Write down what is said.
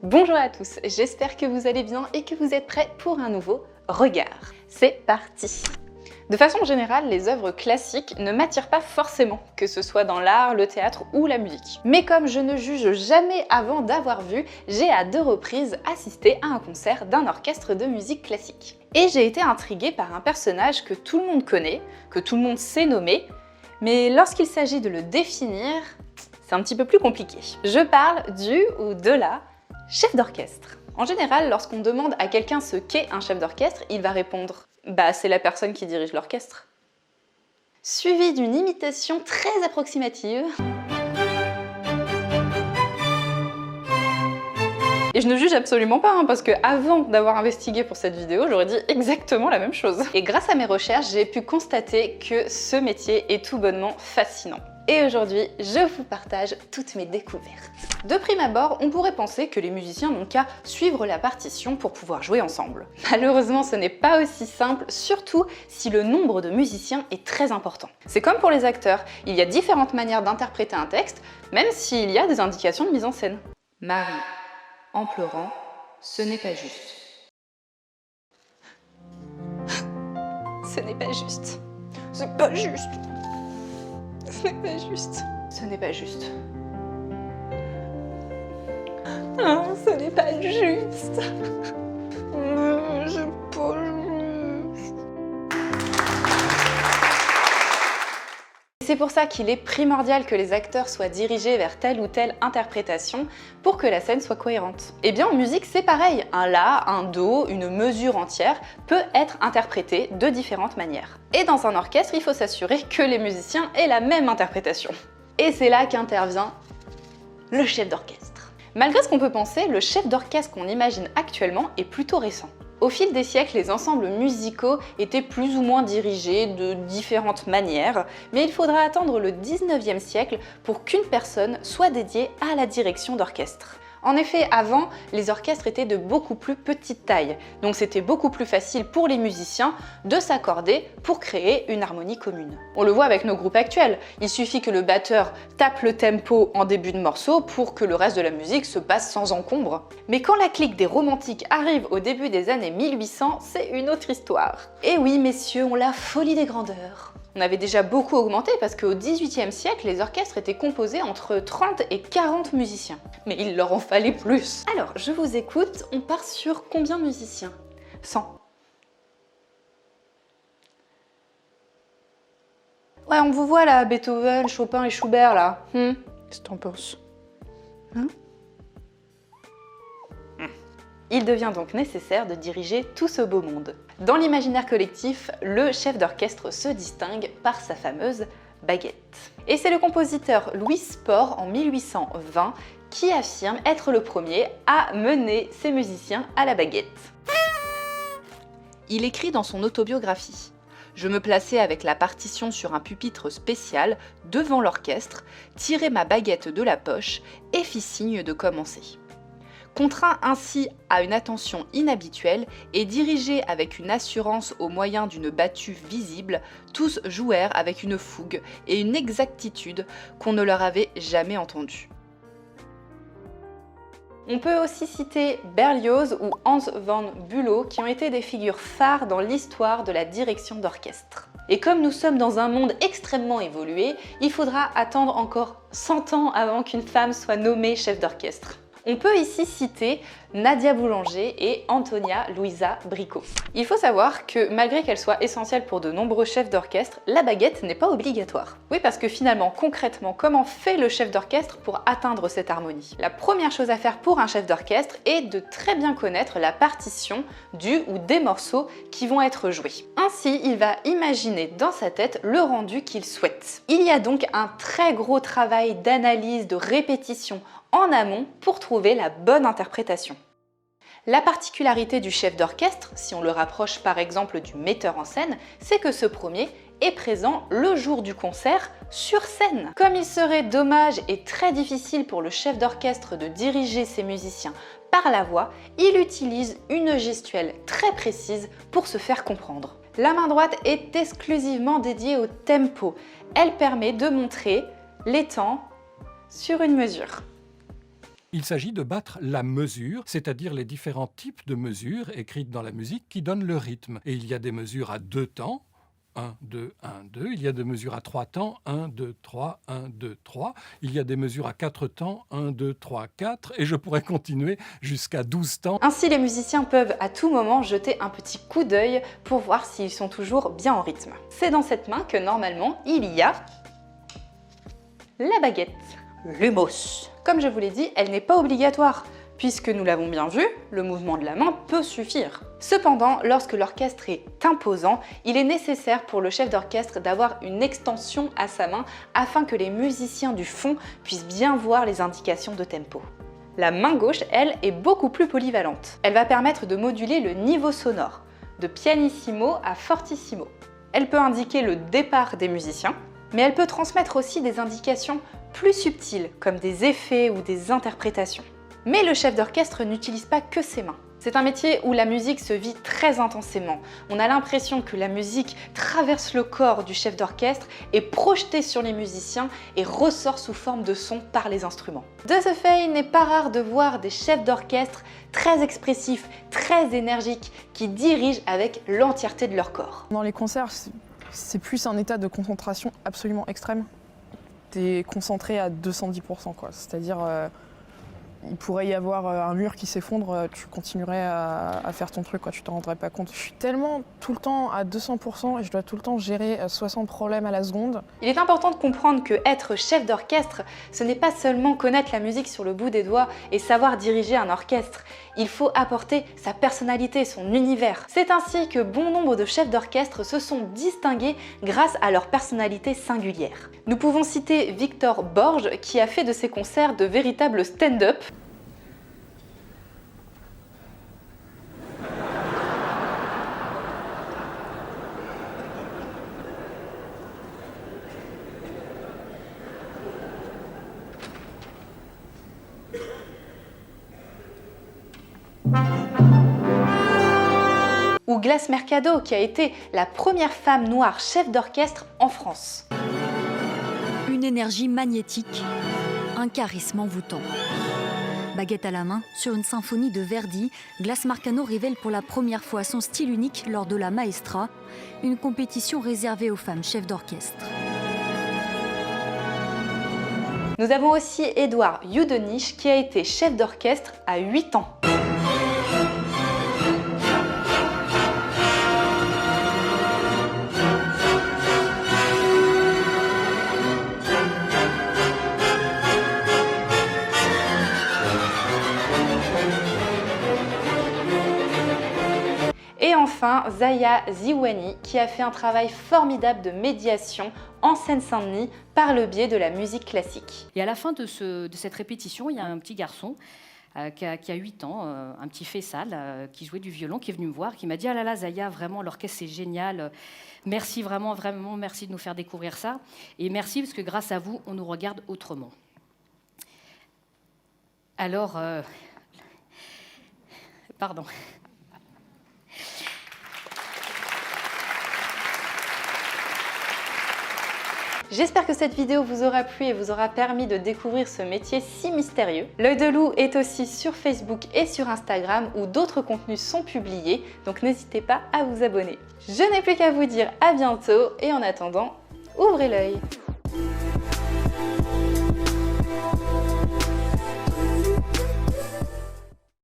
Bonjour à tous, j'espère que vous allez bien et que vous êtes prêts pour un nouveau regard. C'est parti! De façon générale, les œuvres classiques ne m'attirent pas forcément, que ce soit dans l'art, le théâtre ou la musique. Mais comme je ne juge jamais avant d'avoir vu, j'ai à 2 reprises assisté à un concert d'un orchestre de musique classique. Et j'ai été intriguée par un personnage que tout le monde connaît, que tout le monde sait nommer, mais lorsqu'il s'agit de le définir, c'est un petit peu plus compliqué. Je parle du ou de la chef d'orchestre. En général, lorsqu'on demande à quelqu'un ce qu'est un chef d'orchestre, il va répondre « bah c'est la personne qui dirige l'orchestre ». Suivi d'une imitation très approximative. Et je ne juge absolument pas, parce que avant d'avoir investigué pour cette vidéo, j'aurais dit exactement la même chose. Et grâce à mes recherches, j'ai pu constater que ce métier est tout bonnement fascinant. Et aujourd'hui, je vous partage toutes mes découvertes. De prime abord, on pourrait penser que les musiciens n'ont qu'à suivre la partition pour pouvoir jouer ensemble. Malheureusement, ce n'est pas aussi simple, surtout si le nombre de musiciens est très important. C'est comme pour les acteurs, il y a différentes manières d'interpréter un texte, même s'il y a des indications de mise en scène. Marie, en pleurant, ce n'est pas juste. Ce n'est pas juste. C'est pas juste. Ce n'est pas juste. Ce n'est pas juste. Ah, ce n'est pas juste. C'est pas juste. C'est pour ça qu'il est primordial que les acteurs soient dirigés vers telle ou telle interprétation pour que la scène soit cohérente. Et bien en musique c'est pareil, un La, un Do, une mesure entière peut être interprétée de différentes manières. Et dans un orchestre, il faut s'assurer que les musiciens aient la même interprétation. Et c'est là qu'intervient le chef d'orchestre. Malgré ce qu'on peut penser, le chef d'orchestre qu'on imagine actuellement est plutôt récent. Au fil des siècles, les ensembles musicaux étaient plus ou moins dirigés de différentes manières, mais il faudra attendre le 19e siècle pour qu'une personne soit dédiée à la direction d'orchestre. En effet, avant, les orchestres étaient de beaucoup plus petite taille, donc c'était beaucoup plus facile pour les musiciens de s'accorder pour créer une harmonie commune. On le voit avec nos groupes actuels, il suffit que le batteur tape le tempo en début de morceau pour que le reste de la musique se passe sans encombre. Mais quand la clique des romantiques arrive au début des années 1800, c'est une autre histoire. Et oui, messieurs, on la folie des grandeurs. On avait déjà beaucoup augmenté parce qu'au XVIIIe siècle, les orchestres étaient composés entre 30 et 40 musiciens. Mais il leur en fallait plus. Alors, je vous écoute, on part sur combien de musiciens? 100. Ouais, on vous voit là, Beethoven, Chopin et Schubert là. Qu'est-ce que t'en penses? Il devient donc nécessaire de diriger tout ce beau monde. Dans l'imaginaire collectif, le chef d'orchestre se distingue par sa fameuse baguette. Et c'est le compositeur Louis Spohr en 1820 qui affirme être le premier à mener ses musiciens à la baguette. Il écrit dans son autobiographie: « Je me plaçais avec la partition sur un pupitre spécial devant l'orchestre, tirai ma baguette de la poche et fis signe de commencer. » Contraint ainsi à une attention inhabituelle et dirigé avec une assurance au moyen d'une battue visible, tous jouèrent avec une fougue et une exactitude qu'on ne leur avait jamais entendue. On peut aussi citer Berlioz ou Hans von Bülow qui ont été des figures phares dans l'histoire de la direction d'orchestre. Et comme nous sommes dans un monde extrêmement évolué, il faudra attendre encore 100 ans avant qu'une femme soit nommée chef d'orchestre. On peut ici citer Nadia Boulanger et Antonia Luisa Bricot. Il faut savoir que malgré qu'elle soit essentielle pour de nombreux chefs d'orchestre, la baguette n'est pas obligatoire. Oui, parce que finalement, concrètement, comment fait le chef d'orchestre pour atteindre cette harmonie? La première chose à faire pour un chef d'orchestre est de très bien connaître la partition du ou des morceaux qui vont être joués. Ainsi, il va imaginer dans sa tête le rendu qu'il souhaite. Il y a donc un très gros travail d'analyse, de répétition en amont pour trouver la bonne interprétation. La particularité du chef d'orchestre, si on le rapproche par exemple du metteur en scène, c'est que ce premier est présent le jour du concert sur scène. Comme il serait dommage et très difficile pour le chef d'orchestre de diriger ses musiciens par la voix, il utilise une gestuelle très précise pour se faire comprendre. La main droite est exclusivement dédiée au tempo. Elle permet de montrer les temps sur une mesure. Il s'agit de battre la mesure, c'est-à-dire les différents types de mesures écrites dans la musique qui donnent le rythme. Et il y a des mesures à 2 temps, 1, 2, 1, 2. Il y a des mesures à 3 temps, 1, 2, 3, 1, 2, 3. Il y a des mesures à 4 temps, 1, 2, 3, 4. Et je pourrais continuer jusqu'à 12 temps. Ainsi, les musiciens peuvent à tout moment jeter un petit coup d'œil pour voir s'ils sont toujours bien en rythme. C'est dans cette main que normalement, il y a la baguette, l'humos. Comme je vous l'ai dit, elle n'est pas obligatoire. Puisque nous l'avons bien vu, le mouvement de la main peut suffire. Cependant, lorsque l'orchestre est imposant, il est nécessaire pour le chef d'orchestre d'avoir une extension à sa main afin que les musiciens du fond puissent bien voir les indications de tempo. La main gauche, elle, est beaucoup plus polyvalente. Elle va permettre de moduler le niveau sonore, de pianissimo à fortissimo. Elle peut indiquer le départ des musiciens, mais elle peut transmettre aussi des indications plus subtiles, comme des effets ou des interprétations. Mais le chef d'orchestre n'utilise pas que ses mains. C'est un métier où la musique se vit très intensément. On a l'impression que la musique traverse le corps du chef d'orchestre, est projetée sur les musiciens et ressort sous forme de son par les instruments. De ce fait, il n'est pas rare de voir des chefs d'orchestre très expressifs, très énergiques, qui dirigent avec l'entièreté de leur corps. Dans les concerts, c'est plus un état de concentration absolument extrême. T'es concentré à 210%, quoi. C'est-à-dire, il pourrait y avoir un mur qui s'effondre, tu continuerais à faire ton truc, quoi, tu t'en rendrais pas compte. Je suis tellement tout le temps à 200% et je dois tout le temps gérer 60 problèmes à la seconde. Il est important de comprendre que être chef d'orchestre, ce n'est pas seulement connaître la musique sur le bout des doigts et savoir diriger un orchestre. Il faut apporter sa personnalité, son univers. C'est ainsi que bon nombre de chefs d'orchestre se sont distingués grâce à leur personnalité singulière. Nous pouvons citer Victor Borge qui a fait de ses concerts de véritables stand-up. Ou Glass Mercado, qui a été la première femme noire chef d'orchestre en France. Une énergie magnétique, un charisme envoûtant. Baguette à la main, sur une symphonie de Verdi, Glass Mercado révèle pour la première fois son style unique lors de la Maestra, une compétition réservée aux femmes chefs d'orchestre. Nous avons aussi Édouard Youdenich qui a été chef d'orchestre à 8 ans. Et enfin, Zaya Ziwani, qui a fait un travail formidable de médiation en Seine-Saint-Denis par le biais de la musique classique. Et à la fin de cette répétition, il y a un petit garçon qui a 8 ans, un petit Faisal, qui jouait du violon, qui est venu me voir, qui m'a dit « Ah là là, Zaya, vraiment, l'orchestre, c'est génial. Merci, vraiment, vraiment, merci de nous faire découvrir ça. Et merci, parce que grâce à vous, on nous regarde autrement. » Alors, pardon. J'espère que cette vidéo vous aura plu et vous aura permis de découvrir ce métier si mystérieux. L'œil de loup est aussi sur Facebook et sur Instagram où d'autres contenus sont publiés, donc n'hésitez pas à vous abonner. Je n'ai plus qu'à vous dire à bientôt et en attendant, ouvrez l'œil.